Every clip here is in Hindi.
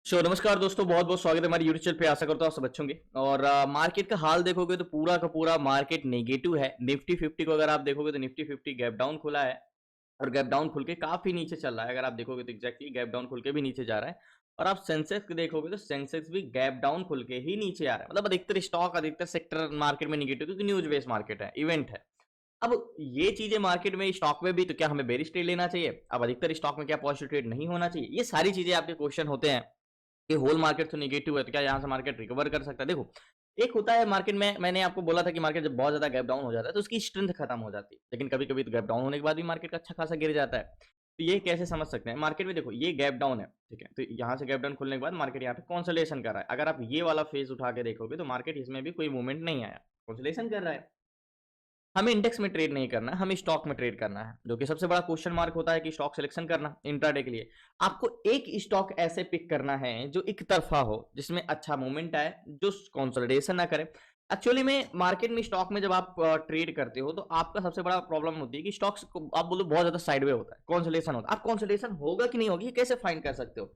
नमस्कार दोस्तों, बहुत बहुत स्वागत है हमारे यूट्यूब चैनल पे। आशा करता हूँ आप सब अच्छे होंगे। और मार्केट का हाल देखोगे तो पूरा का पूरा मार्केट नेगेटिव है। निफ्टी 50 को अगर आप देखोगे तो निफ्टी 50 गैप डाउन खुला है और गैप डाउन खुल के काफी नीचे चल रहा है। अगर आप देखोगे तो एग्जैक्टली गैप डाउन खुल के भी नीचे जा रहा है। और आप सेंसेक्स को देखोगे तो सेंसेक्स भी गैप डाउन खुल के ही नीचे आ रहा है। मतलब अधिकतर स्टॉक, अधिकतर सेक्टर मार्केट में निगेटिव, क्योंकि न्यूज बेस्ड मार्केट है, इवेंट है। अब ये चीजें मार्केट में, स्टॉक में भी, तो क्या हमें बेरिश ट्रेड लेना चाहिए? अब अधिकतर स्टॉक में क्या पॉजिटिव ट्रेड नहीं होना चाहिए? ये सारी चीजें आपके क्वेश्चन होते हैं कि होल मार्केट तो नेगेटिव है, तो क्या यहाँ से मार्केट रिकवर कर सकता है? देखो, एक होता है मार्केट में, मैंने आपको बोला था कि मार्केट जब बहुत ज्यादा गैप डाउन हो जाता है तो उसकी स्ट्रेंथ खत्म हो जाती है। लेकिन कभी कभी तो गैप डाउन होने के बाद भी मार्केट का अच्छा खासा गिर जाता है। तो ये कैसे समझ सकते हैं? मार्केट में देखो, ये गैप डाउन है, ठीक है, तो यहाँ से गैप डाउन खुलने के बाद मार्केट यहाँ पे कॉन्सोलेशन कर रहा है। अगर आप ये वाला फेज उठा के देखोगे तो मार्केट इसमें भी कोई मूवमेंट नहीं आया, कॉन्सोलेशन कर रहा है। हमें इंडेक्स में ट्रेड नहीं करना, हमें स्टॉक में ट्रेड करना है, जो कि सबसे बड़ा क्वेश्चन मार्क होता है कि स्टॉक सिलेक्शन करना इंट्राडे के लिए। आपको एक स्टॉक ऐसे पिक करना है जो एक तरफा हो, जिसमें अच्छा मूवमेंट आए, जो कंसोलिडेशन ना करे। एक्चुअली में मार्केट में, स्टॉक में जब आप ट्रेड करते हो तो आपका सबसे बड़ा प्रॉब्लम होती है कि स्टॉक्स को आप बोलो बहुत ज्यादा साइडवे होता है, कॉन्सोलेशन होता है। आप कॉन्सोलेशन होगा कि नहीं होगी, ये कैसे फाइंड कर सकते हो?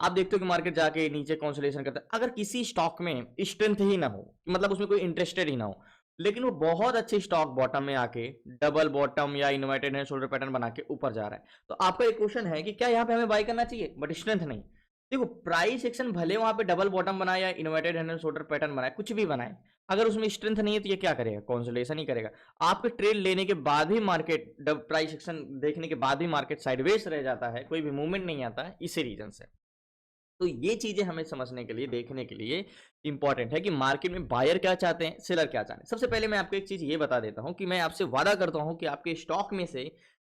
आप देखते हो कि मार्केट जाके नीचे कॉन्सोलेशन करता है, अगर किसी स्टॉक में स्ट्रेंथ ही ना हो, मतलब उसमें कोई इंटरेस्टेड ही ना हो, लेकिन वो बहुत अच्छे स्टॉक बॉटम में आके डबल बॉटम या इन्वर्टेड हैंड शोल्डर पैटर्न बना के ऊपर जा रहा है, तो आपका एक क्वेश्चन है कि क्या यहाँ पे हमें बाय करना चाहिए बट स्ट्रेंथ नहीं? देखो, प्राइस एक्शन भले वहां पे डबल बॉटम बनाए या इन्वर्टेड हैंड शोल्डर पैटर्न बनाए, कुछ भी बनाए, अगर उसमें स्ट्रेंथ नहीं है तो ये क्या करेगा? कॉन्सोलेशन ही करेगा। आपके ट्रेड लेने के बाद भी मार्केट, प्राइस एक्शन देखने के बाद भी मार्केट साइडवेज रह जाता है, कोई भी मूवमेंट नहीं आता है, इसी रीजन से। तो ये चीजें हमें समझने के लिए, देखने के लिए इंपॉर्टेंट है कि मार्केट में बायर क्या चाहते हैं, सेलर क्या चाहते हैं। सबसे पहले मैं आपको एक चीज ये बता देता हूं कि मैं आपसे वादा करता हूं कि आपके स्टॉक में से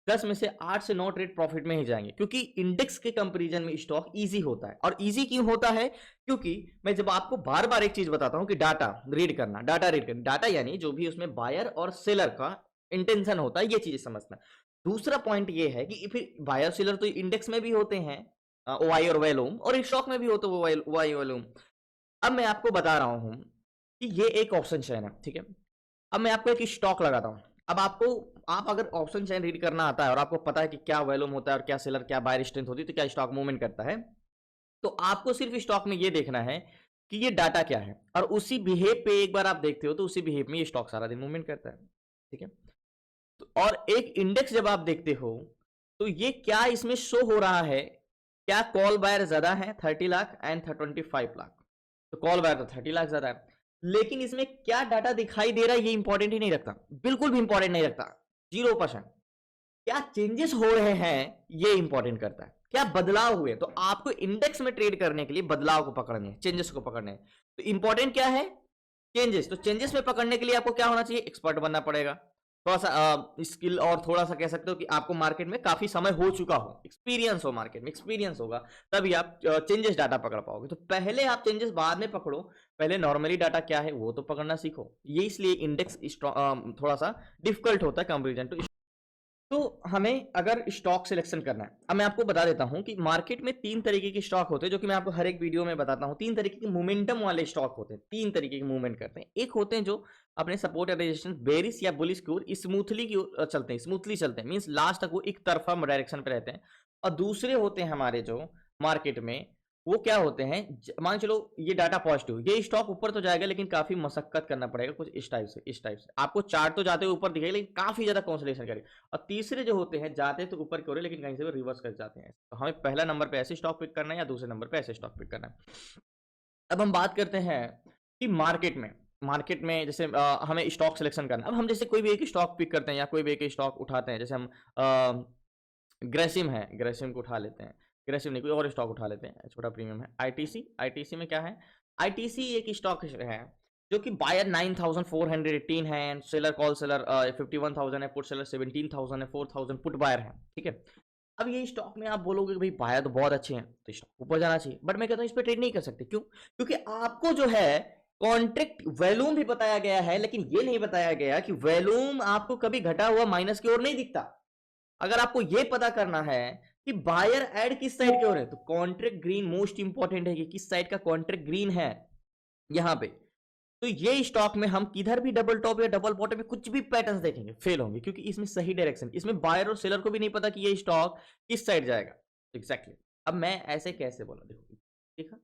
10 में से 8 से 9 ट्रेड प्रॉफिट में ही जाएंगे, क्योंकि इंडेक्स के कंपैरिजन में स्टॉक इजी होता है। और इजी क्यों होता है? क्योंकि मैं जब आपको बार बार एक चीज बताता हूं कि डाटा रीड करना, डाटा रीड करना, डाटा यानी जो भी उसमें बायर और सेलर का इंटेंशन होता है, ये चीजें समझना। दूसरा पॉइंट ये है कि फिर बायर सेलर तो इंडेक्स में भी होते हैं, वाई और वैल्यूम, और स्टॉक में भी हो तो वो वाई वैल्यूम। अब मैं आपको बता रहा हूं कि ये एक ऑप्शन चेन है, ठीक है। अब मैं आपको एक स्टॉक लगाता हूं। अब आपको, आप अगर ऑप्शन चेन रीड करना आता है और आपको पता है कि क्या वैल्यूम होता है और क्या सेलर, क्या बायर स्ट्रेंथ होती है, तो क्या स्टॉक मूवमेंट करता है, तो आपको सिर्फ स्टॉक में ये देखना है कि ये डाटा क्या है, और उसी बिहेव पे एक बार आप देखते हो तो उसी बिहेव में ये स्टॉक सारा दिन मूवमेंट करता है, ठीक है। तो और एक इंडेक्स जब आप देखते हो तो ये क्या इसमें शो हो रहा है, क्या कॉल बायर ज्यादा है 30 लाख एंड 25 लाख, तो कॉल बायर तो 30 लाख ज्यादा है। लेकिन इसमें क्या डाटा दिखाई दे रहा है ये इंपॉर्टेंट ही नहीं रखता, बिल्कुल भी इंपॉर्टेंट नहीं रखता, 0%। क्या चेंजेस हो रहे हैं ये इंपॉर्टेंट करता है, क्या बदलाव हुए। तो आपको इंडेक्स में ट्रेड करने के लिए बदलाव को पकड़ने हैं, चेंजेस को पकड़ने हैं। तो इंपॉर्टेंट क्या है? चेंजेस। तो चेंजेस में पकड़ने के लिए आपको क्या होना चाहिए? एक्सपर्ट बनना पड़ेगा, थोड़ा सा स्किल, और थोड़ा सा कह सकते हो कि आपको मार्केट में काफी समय हो चुका हो, एक्सपीरियंस हो, मार्केट में एक्सपीरियंस होगा, तभी आप चेंजेस डाटा पकड़ पाओगे। तो पहले आप चेंजेस बाद में पकड़ो, पहले नॉर्मली डाटा क्या है वो तो पकड़ना सीखो। ये इसलिए इंडेक्स थोड़ा सा डिफिकल्ट होता है कंपेरिजन टू। तो हमें अगर स्टॉक सिलेक्शन करना है, अब मैं आपको बता देता हूं कि मार्केट में 3 तरीके के स्टॉक होते हैं, जो कि मैं आपको हर एक वीडियो में बताता हूं। 3 तरीके के मोमेंटम वाले स्टॉक होते हैं, 3 तरीके के मूवमेंट करते हैं। एक होते हैं जो अपने सपोर्ट या रेजिस्टेंस, बेरिश या बुलिश की ओर स्मूथली की ओर चलते हैं, स्मूथली चलते हैं, मींस लास्ट तक वो एक तरफा डायरेक्शन पे रहते हैं। और दूसरे होते हैं हमारे जो मार्केट में, वो क्या होते हैं, मान चलो ये डाटा पॉजिटिव, ये स्टॉक ऊपर तो जाएगा लेकिन काफी मशक्कत करना पड़ेगा, कुछ इस टाइप से, इस टाइप से आपको चार्ट तो जाते हुए ऊपर दिखेगा लेकिन काफी ज्यादा कॉन्सोलेशन करेगा। और तीसरे जो होते हैं, जाते तो ऊपर की ओर लेकिन कहीं से भी रिवर्स कर जाते हैं। तो हमें पहला नंबर पे ऐसे स्टॉक पिक करना है या दूसरे नंबर पे ऐसे स्टॉक पिक करना है। अब हम बात करते हैं कि मार्केट में जैसे हमें स्टॉक सिलेक्शन करना। अब हम जैसे कोई भी एक स्टॉक पिक करते हैं या कोई भी एक स्टॉक उठाते हैं, जैसे हम ग्रेसिम है, ग्रेसिम को उठा लेते हैं, ग्रेसिम नहीं कोई और स्टॉक उठा लेते हैं, छोटा प्रीमियम है, आईटीसी। आईटीसी में क्या है? आईटीसी एक स्टॉक है जो कि बायर 9418 है एंड सेलर, कॉल सेलर 51,000 है, पुट सेलर 17,000 है, 4,000 पुट बायर है, ठीक है। अब ये स्टॉक में आप बोलोगे कि भाई बायर तो बहुत अच्छे हैं तो स्टॉक ऊपर जाना चाहिए, बट मैं कहता हूँ इस पर ट्रेड नहीं कर सकते। क्यों? क्योंकि आपको जो है कॉन्ट्रैक्ट वैल्यूम भी बताया गया है, लेकिन ये नहीं बताया गया कि वैल्यूम आपको कभी घटा हुआ माइनस की ओर नहीं दिखता। अगर आपको यह पता करना है कि बायर एड किस साइड की ओर है, तो कॉन्ट्रैक्ट ग्रीन मोस्ट इंपॉर्टेंट है कि किस साइड का कॉन्ट्रैक्ट ग्रीन है यहां पे। तो ये स्टॉक में हम किधर भी डबल टॉप या डबल बॉटम में कुछ भी पैटर्न्स देखेंगे फेल होंगे, क्योंकि इसमें सही डायरेक्शन, इसमें बायर और सेलर को भी नहीं पता कि ये स्टॉक किस साइड जाएगा। एग्जैक्टली। अब मैं ऐसे कैसे बोला, देखो देखा,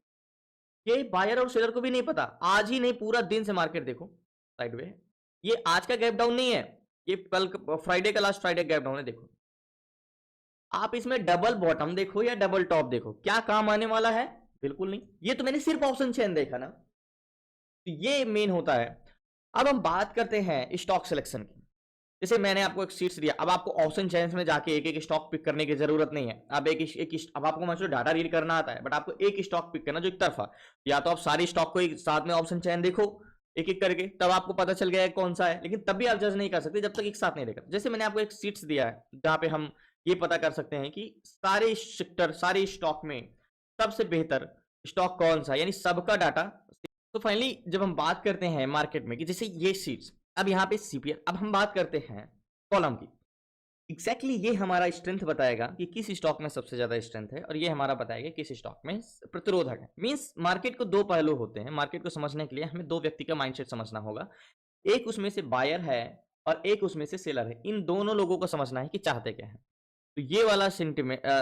ये बायर और सेलर को भी नहीं पता, आज ही नहीं पूरा दिन से मार्केट देखो साइडवे है। ये आज का गैप डाउन नहीं है, ये कल फ्राइडे का लास्ट फ्राइडे गैप डाउन है। देखो आप इसमें डबल बॉटम देखो या डबल टॉप देखो, क्या काम आने वाला है? बिल्कुल नहीं। ये तो मैंने सिर्फ ऑप्शन चेन देखा ना, तो ये मेन होता है। अब हम बात करते हैं स्टॉक सिलेक्शन की। जैसे मैंने आपको एक सीट्स दिया, अब आपको ऑप्शन चेन्स में जाके एक एक स्टॉक पिक करने की जरूरत नहीं है। अब अब आपको मान लो डाटा रीड करना आता है, बट आपको एक स्टॉक पिक करना जो एक तरफा, या तो आप सारी स्टॉक को एक साथ में ऑप्शन चेन देखो एक एक करके, तब आपको पता चल गया है कौन सा है, लेकिन तब भी आप जज नहीं कर सकते जब तक एक साथ नहीं देखा। जैसे मैंने आपको एक सीट्स दिया है जहां पे हम ये पता कर सकते हैं कि सारे सेक्टर सारे स्टॉक में सबसे बेहतर स्टॉक कौन सा, यानी सबका डाटा। तो फाइनली जब हम बात करते हैं मार्केट में कि जैसे ये सीट्स, अब यहाँ पे सीपीआर, अब हम बात करते हैं कॉलम की। एग्जैक्टली ये हमारा स्ट्रेंथ बताएगा कि किस स्टॉक में सबसे ज्यादा स्ट्रेंथ है, और ये हमारा बताएगा किस स्टॉक में प्रतिरोधक है। मींस मार्केट को दो पहलू होते हैं, मार्केट को समझने के लिए हमें दो व्यक्ति का माइंडसेट समझना होगा। एक उसमें से बायर है और एक उसमें से सेलर है। इन दोनों लोगों को समझना है कि चाहते क्या है। तो ये वाला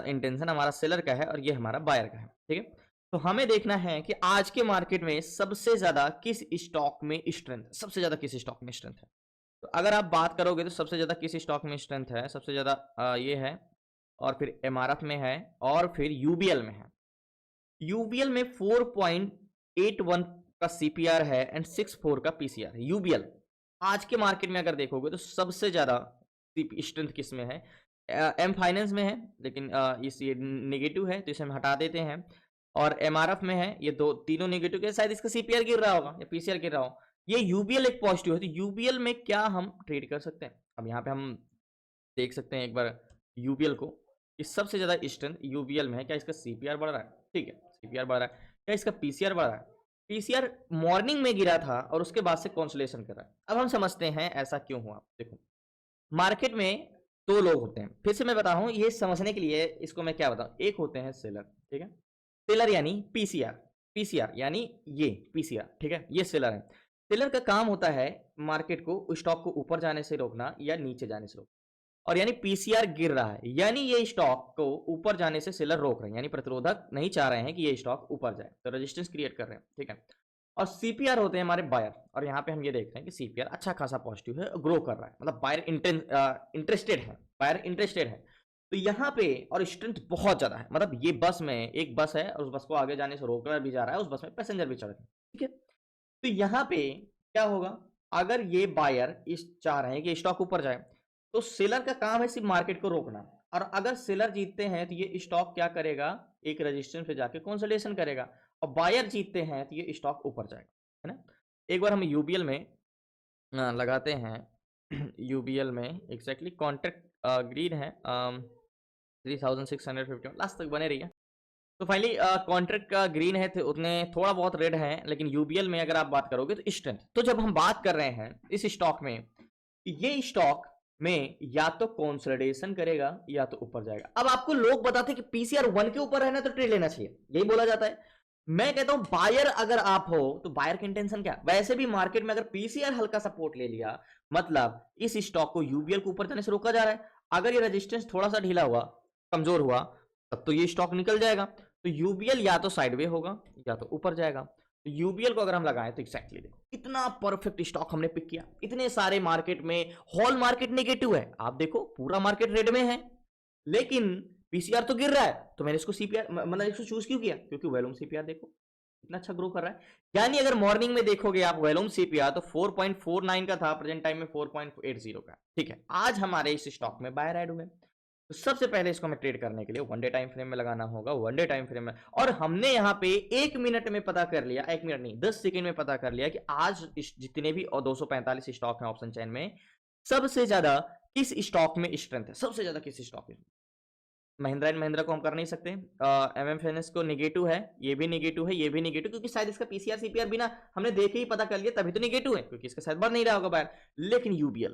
इंटेंशन हमारा सेलर का है और ये हमारा बायर का है, ठीक है। तो हमें देखना है कि आज के मार्केट में सबसे ज्यादा किस स्टॉक में स्ट्रेंथ है, सबसे ज्यादा किस स्टॉक में स्ट्रेंथ है। तो अगर आप बात करोगे तो सबसे ज्यादा किस स्टॉक में स्ट्रेंथ है, सबसे ज्यादा ये है, और फिर एमआरएफ में है, और फिर यूबीएल में है। यूबीएल में 4.81 का सीपीआर है एंड 64 का पीसीआर है। यूबीएल आज के मार्केट में अगर देखोगे तो सबसे ज्यादा स्ट्रेंथ किस में है? एम फाइनेंस में है, लेकिन ये नेगेटिव है तो इसे हम हटा देते हैं। और एमआरएफ में है, ये दो तीनों नेगेटिव के, शायद इसका सीपीआर गिर रहा होगा या पीसीआर गिर रहा हो। ये यूबीएल एक पॉजिटिव है, तो यूबीएल में क्या हम ट्रेड कर सकते हैं? अब यहाँ पे हम देख सकते हैं एक बार यूबीएल को, इस सबसे ज्यादा स्ट्रेंथ यूबीएल में है। क्या इसका सीपीआर बढ़ रहा है? ठीक है, सीपीआर बढ़ रहा है। क्या इसका पीसीआर बढ़ रहा है? पीसीआर मॉर्निंग में गिरा था और उसके बाद से कंसोलिडेशन कर रहा है। अब हम समझते हैं ऐसा क्यों हुआ। देखो मार्केट में दो लोग होते हैं, फिर से मैं बता रहा हूं, ये समझने के लिए इसको मैं क्या बताऊं। एक होते हैं सेलर, ठीक है, सेलर यानी पीसीआर, पीसीआर यानी ये पीसीआर, ठीक है, ये सेलर है। सेलर का काम होता है मार्केट को स्टॉक को ऊपर जाने से रोकना या नीचे जाने से रोकना, और यानी पीसीआर गिर रहा है यानी ये स्टॉक को ऊपर जाने से सेलर रोक रहे हैं, यानी प्रतिरोधक नहीं चाह रहे हैं कि ये स्टॉक ऊपर जाए, तो रेजिस्टेंस क्रिएट कर रहे हैं, ठीक है। और सीपीआर होते हैं हमारे बायर, और यहाँ पे हम ये देख रहे हैं कि सीपीआर अच्छा खासा पॉजिटिव है, ग्रो कर रहा है, मतलब बायर इंटरेस्टेड है, बायर इंटरेस्टेड है। तो यहाँ पे और स्ट्रेंथ बहुत ज्यादा है, मतलब ये बस में एक बस है और उस बस को आगे जाने से रोककर भी जा रहा है, उस बस में पैसेंजर भी चढ़ रहे हैं, ठीक है। तो यहाँ पे क्या होगा, अगर ये बायर इस चाह रहे हैं कि स्टॉक ऊपर जाए, तो सेलर का काम है सिर्फ मार्केट को रोकना, और अगर सेलर जीतते हैं तो ये स्टॉक क्या करेगा, एक रेजिस्टेंस पे जाके कंसोलिडेशन करेगा, और बायर जीतते हैं तो ये स्टॉक ऊपर जाएगा, है ना। एक बार हम यूबीएल में लगाते हैं यूबीएल में एग्जैक्टली कॉन्ट्रैक्ट ग्रीन है 3650 लास्ट तक बने रही है। तो फाइनली कॉन्ट्रैक्ट का ग्रीन है तो उतने थोड़ा बहुत रेड है, लेकिन यूबीएल में अगर आप बात करोगे तो स्ट्रेंथ। तो जब हम बात कर रहे हैं इस स्टॉक में, ये स्टॉक में या तो कंसोलिडेशन करेगा या तो ऊपर जाएगा। अब आपको लोग बताते हैं कि पीसीआर 1 के ऊपर रहना तो ट्रेड लेना चाहिए, यही बोला जाता है। मैं कहता हूं बायर अगर आप हो तो बायर की इंटेंशन क्या? वैसे भी मार्केट में अगर पीसीआर हल्का सपोर्ट ले लिया, मतलब इस स्टॉक को यूबीएल को ऊपर जाने से रोका जा रहा है। अगर ये रेजिस्टेंस थोड़ा सा ढीला हुआ, कमजोर हुआ, तब तो ये स्टॉक निकल जाएगा। तो यूबीएल या तो साइडवे होगा या तो ऊपर जाएगा। तो यूबीएल को अगर हम लगाएं तो एक्जैक्टली देखो कितना परफेक्ट स्टॉक हमने पिक किया। इतने सारे मार्केट में होल मार्केट नेगेटिव है, आप देखो पूरा मार्केट रेड में है, लेकिन पीसीआर तो गिर रहा है, तो मैंने इसको सीपीआर मतलब इसको चूज क्यों किया? क्योंकि वॉल्यूम सीपीआर देखो कितना अच्छा ग्रो कर रहा है। यानी अगर मॉर्निंग में देखोगे आप वॉल्यूम सीपीआर तो 4.49 का था, प्रेजेंट टाइम में 4.80 का, ठीक है। आज हमारे इस स्टॉक में बायर ऐड हुए, तो सबसे पहले इसको हमें ट्रेड करने के लिए वन डे टाइम फ्रेम में लगाना होगा, वन डे टाइम फ्रेम में। और हमने यहाँ पे 1 मिनट में पता कर लिया, 1 मिनट नहीं 10 सेकंड में पता कर लिया कि आज जितने भी 245 स्टॉक हैं ऑप्शन चेन में, सबसे ज्यादा किस स्टॉक में स्ट्रेंथ है, सबसे ज्यादा किस स्टॉक में। महिंद्रा एंड महिंद्रा को हम कर नहीं सकते, एमएम फाइनेंस को नेगेटिव है, ये भी नेगेटिव है, ये भी नेगेटिव, क्योंकि शायद इसका पीसीआर सीपीआर बिना हमने देखे ही पता कर लिया, तभी तो नेगेटिव है, क्योंकि इसका शायद बढ़ नहीं रहा होगा बाहर। लेकिन यूबीएल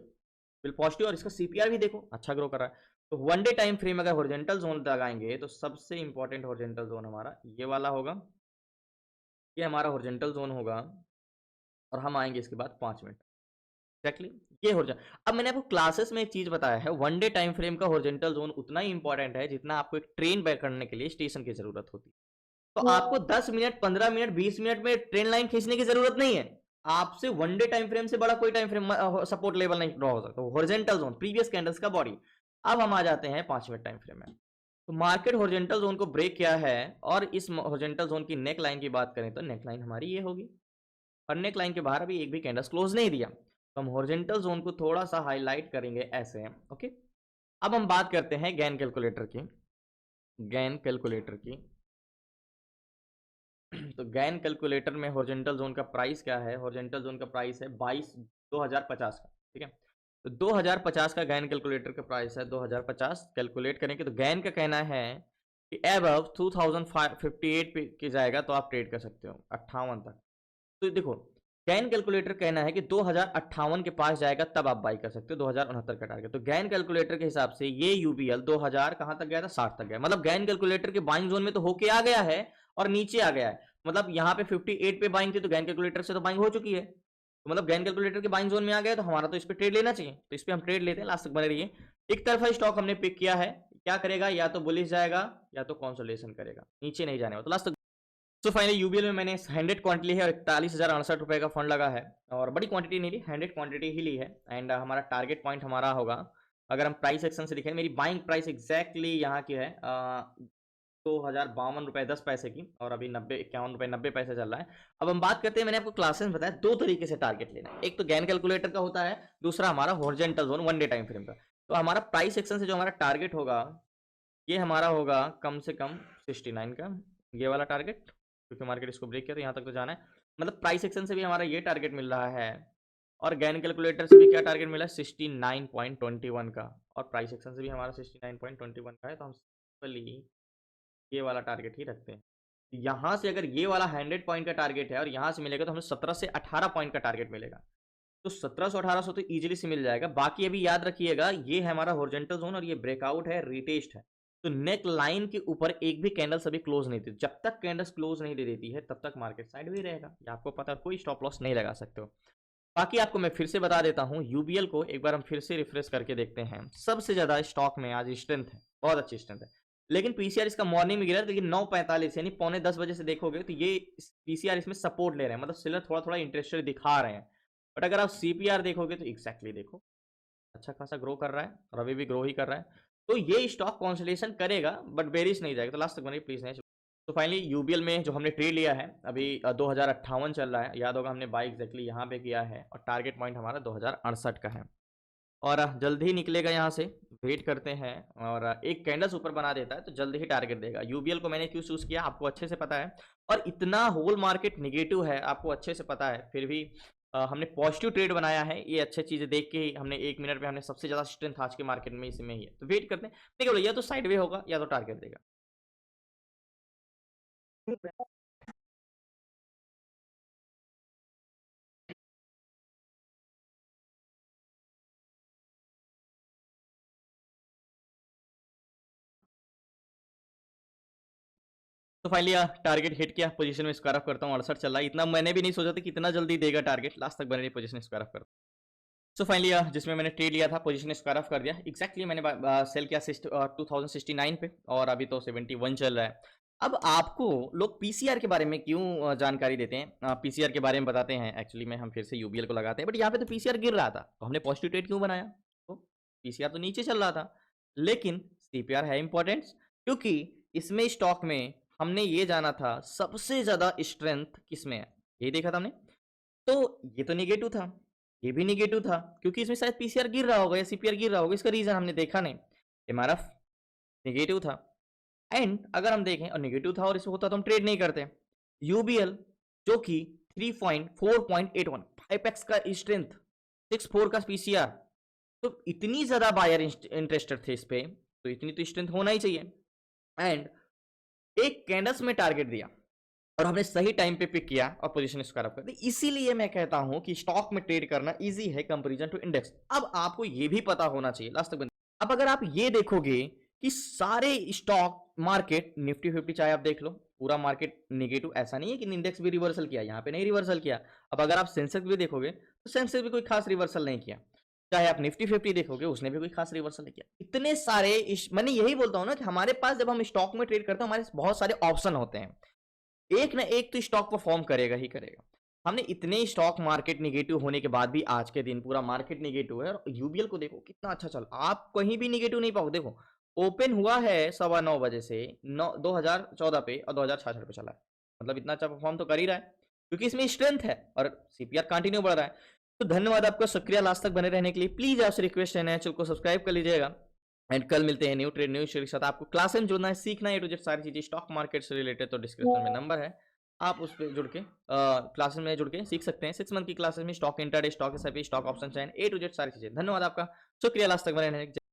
बिल पॉजिटिव और इसका सीपीआर भी देखो अच्छा ग्रो कर रहा है। तो वन डे टाइम फ्रेम अगर हॉरिजॉन्टल जोन लगाएंगे तो सबसे इंपॉर्टेंट हॉरिजॉन्टल जोन हमारा ये वाला होगा, ये हमारा हॉरिजॉन्टल जोन होगा, और हम आएंगे इसके बाद 5 मिनट एक्जैक्टली ये हॉरिजॉन्टल। अब मैंने आपको क्लासेस में एक चीज बताया है, वन डे टाइम फ्रेम का हॉरिजॉन्टल जोन उतना ही इंपॉर्टेंट है जितना आपको एक ट्रेन बैक करने के लिए स्टेशन की जरूरत होती है। तो आपको 10 मिनट 15 मिनट 20 मिनट में ट्रेंड लाइन खींचने की जरूरत नहीं है। आपसे वन डे टाइम फ्रेम से बड़ा कोई टाइम फ्रेम सपोर्ट लेवल नहीं ड्रॉ हो सकता। हॉरिजॉन्टल जोन प्रीवियस कैंडल्स का बॉडी। अब हम आ जाते हैं 5 मिनट टाइम फ्रेम में। तो मार्केट हॉरिजॉन्टल जोन को ब्रेक किया है और इस हॉरिजॉन्टल जोन की नेक लाइन की बात करें तो नेक लाइन हमारी ये होगी और नेक लाइन के बाहर अभी एक भी कैंडल्स क्लोज नहीं दिया। तो हम हॉरिजॉन्टल जोन को थोड़ा सा हाईलाइट करेंगे ऐसे। ओके, अब हम बात करते हैं गैन कैलकुलेटर की। गैन कैलकुलेटर की तो गैन कैलकुलेटर में हॉरिजॉन्टल जोन का प्राइस क्या है? हॉरिजॉन्टल जोन का प्राइस है 2050 का। ठीक है, तो 2050 का गैन कैलकुलेटर का प्राइस है 2050। कैलकुलेट करेंगे तो गैन का कहना है कि एबव 2058 पे की जाएगा तो आप ट्रेड कर सकते हो 58 तक। तो देखो गैन कैलकुलेटर कहना है कि 2058 के पास जाएगा तब आप बाई कर सकते हो 2069 का टारगेट। तो गैन कैलकुलेटर के हिसाब से ये यूबीएल 2000 कहां तक गया था? 60 तक गया। मतलब गैन कैलकुलेटर के बाइंग जोन में तो होके आ गया है और नीचे आ गया है। मतलब यहाँ पे 58 पे बाइंग थी तो गैन कैलकुलेटर से तो बाइंग हो चुकी है। तो मतलब गैन कैलकुलेटर के बाइंग जोन में आ गया तो हमारा तो इस पर ट्रेड लेना चाहिए। तो इस पर हम ट्रेड लेते हैं, लास्ट तक बने रहिए। एक तरफा स्टॉक हमने पिक किया है, क्या करेगा? या तो बुलिश जाएगा या तो कंसोलिडेशन करेगा, नीचे नहीं जाने वाला। तो लास्ट तक तो फाइनली यूबीएल में मैंने 100 क्वांटिटी है और 41,068 रुपए का फंड लगा है और बड़ी क्वांटिटी नहीं ली, 100 क्वांटिटी ही ली है। एंड हमारा टारगेट पॉइंट हमारा होगा, अगर हम प्राइस सेक्शन से देखें, मेरी बाइंग प्राइस एग्जैक्टली यहाँ की है 2052 रुपए 10 पैसे की और अभी 91 रुपए 90 पैसे चल रहा है। अब हम बात करते हैं, मैंने आपको क्लासेस में बताया दो तरीके से टारगेट लेना है, एक तो गैन कैलकुलेटर का होता है, दूसरा हमारा horizontal zone one day time frame का। तो हमारा प्राइस सेक्शन से जो हमारा टारगेट होगा ये हमारा होगा कम से कम 69 का, ये वाला टारगेट, क्योंकि मार्केट इसको ब्रेक किया तो यहाँ तक तो जाना है। मतलब प्राइस सेक्शन से भी हमारा ये टारगेट मिल रहा है और गैन कैलकुलेटर से भी क्या टारगेट मिला है? 69.21 का। और प्राइस सेक्शन से भी हमारा 69.21 का है। तो हम सिंपली ये वाला टारगेट ही रखते हैं। यहाँ से अगर ये वाला 100 पॉइंट का टारगेट है और यहाँ से मिलेगा तो हमें 17 से 18 पॉइंट का टारगेट मिलेगा। तो 1700-1800 तो इजीली से मिल जाएगा। बाकी अभी याद रखिएगा ये है हमारा हॉरिजॉन्टल जोन और ये ब्रेकआउट है, रिटेस्ट है। तो नेक लाइन के ऊपर एक भी कैंडल्स अभी क्लोज नहीं थी। जब तक कैंडल्स क्लोज नहीं दे देती है तब तक मार्केट साइड भी रहेगा, ये आपको पता है, कोई स्टॉप लॉस नहीं लगा सकते हो। बाकी आपको मैं फिर से बता देता हूं, यूबीएल को एक बार हम फिर से रिफ्रेश करके देखते हैं। सबसे ज्यादा स्टॉक में आज स्ट्रेंथ है, बहुत अच्छी स्ट्रेंथ है। लेकिन पीसीआर इसका मॉर्निंग में गिरा, लेकिन 9:45 यानी पौने 10 बजे से देखोगे तो ये पीसीआर इसमें सपोर्ट ले रहे हैं, मतलब सेलर थोड़ा थोड़ा इंटरेस्टेड दिखा रहे हैं। बट अगर आप सीपीआर देखोगे तो एग्जैक्टली देखो अच्छा खासा ग्रो कर रहा है और अभी भी ग्रो ही कर रहा है। तो ये स्टॉक कॉन्सोलिडेशन करेगा बट बेरिश नहीं जाएगा। तो लास्ट तक बने प्लीज नहीं। तो फाइनली यूबीएल में जो हमने ट्रेड लिया है अभी 2058 चल रहा है, याद होगा हमने बाई एग्जैक्टली यहाँ पे किया है और टारगेट पॉइंट हमारा 2068 का है और जल्द ही निकलेगा यहाँ से, वेट करते हैं। और एक कैंडल्स ऊपर बना देता है तो जल्द ही टारगेट देगा। यूबीएल को मैंने क्यों चूज किया आपको अच्छे से पता है, और इतना होल मार्केट निगेटिव है आपको अच्छे से पता है, फिर भी हमने पॉजिटिव ट्रेड बनाया है। ये अच्छी चीजें देख के ही हमने 1 मिनट में हमने सबसे ज्यादा स्ट्रेंथ आज के मार्केट में इसमें ही है। तो वेट करते हैं, देखो या तो साइड वे होगा या तो टारगेट देगा। तो फाइनली टारगेट हिट किया, पोजीशन में स्क्वायर ऑफ करता हूँ 68 चल रहा है। इतना मैंने भी नहीं सोचा था कि इतना जल्दी देगा टारगेट, लास्ट तक बने रही पोजीशन स्क्वायर ऑफ करता। सो फाइनली जिसमें मैंने ट्रेड लिया था पोजीशन स्क्वायर ऑफ कर दिया। एग्जैक्टली मैंने सेल किया 2069 पे और अभी तो 71 चल रहा है। अब आपको लोग पीसीआर के बारे में क्यों जानकारी देते हैं, पीसीआर के बारे में बताते हैं। एक्चुअली में हम फिर से यूबीएल को लगाते हैं, बट यहाँ पे तो पीसीआर गिर रहा था तो हमने पॉजिटिव ट्रेड क्यों बनाया? तो पीसीआर तो नीचे चल रहा था, लेकिन सीपीआर है इंपॉर्टेंट, क्योंकि इसमें स्टॉक में हमने ये जाना था सबसे ज्यादा स्ट्रेंथ किसमें है, ये देखा था हमने। तो ये तो निगेटिव था, ये भी निगेटिव था, क्योंकि इसमें शायद पीसीआर गिर रहा होगा या सीपीआर गिर रहा होगा। इसका रीजन हमने देखा नहीं, एमआरएफ निगेटिव था। एंड अगर हम देखें और निगेटिव था और इसमें होता तो हम ट्रेड नहीं करते। यूबीएल जो कि 4.81 5x का स्ट्रेंथ, 64 का पीसीआर, तो इतनी ज्यादा बायर इंटरेस्टेड थे इस पे, तो इतनी तो स्ट्रेंथ होना ही चाहिए। एंड एक कैंडल्स में टारगेट दिया और हमने सही टाइम पे पिक किया और पोजीशन स्क्वायर अप कर दी। इसीलिए मैं कहता हूं कि स्टॉक में ट्रेड करना इजी है कंपैरिजन टू इंडेक्स। अब आपको ये भी पता होना चाहिए लास्ट तक। अब अगर आप ये देखोगे कि सारे स्टॉक मार्केट निफ्टी 50 चाहे आप देख लो पूरा मार्केट नेगेटिव, ऐसा नहीं है कि इंडेक्स भी रिवर्सल किया, यहाँ पे नहीं रिवर्सल किया। अब अगर आप सेंसेक्स भी देखोगे तो सेंसेक्स भी कोई खास रिवर्सल नहीं किया। चाहे आप निफ्टी 50 देखोगे उसने भी कोई खास रिवर्सल नहीं किया। इतने सारे मैंने यही बोलता हूं ना कि हमारे पास जब हम स्टॉक में ट्रेड करते हैं हमारे बहुत सारे ऑप्शन होते हैं। एक ना एक तो स्टॉक परफॉर्म करेगा ही करेगा। हमने इतने स्टॉक मार्केट नेगेटिव होने के बाद भी आज के दिन पूरा मार्केट नेगेटिव है और यूबीएल को देखो कितना अच्छा चल, आप कहीं भी नेगेटिव नहीं पाओ। देखो ओपन हुआ है 9:15 बजे से 2014 पे और 2066 पे चला है, मतलब इतना अच्छा परफॉर्म तो कर ही रहा है क्योंकि इसमें स्ट्रेंथ है और सीपीआर कंटिन्यू बढ़ रहा है। तो धन्यवाद आपका, शुक्रिया लास्ट तक बने रहने के लिए। प्लीज आपसे रिक्वेस्ट है नए चैनल को सब्सक्राइब कर लीजिएगा एंड कल मिलते हैं न्यू ट्रेड न्यू शेयर के साथ। आपको क्लास में जुड़ना है, सीखना है, तो सारी चीजें स्टॉक मार्केट से रिलेटेड तो डिस्क्रिप्शन में नंबर है, आप उस पर जुड़ के क्लासेस में जुड़ के सीख सकते हैं। 6 मंथ की क्लासेस में stock intraday, stock SIP, stock option chain, A to Z सारी चीजें। धन्यवाद आपका, शुक्रिया लास्ट तक बने रहने के लिए।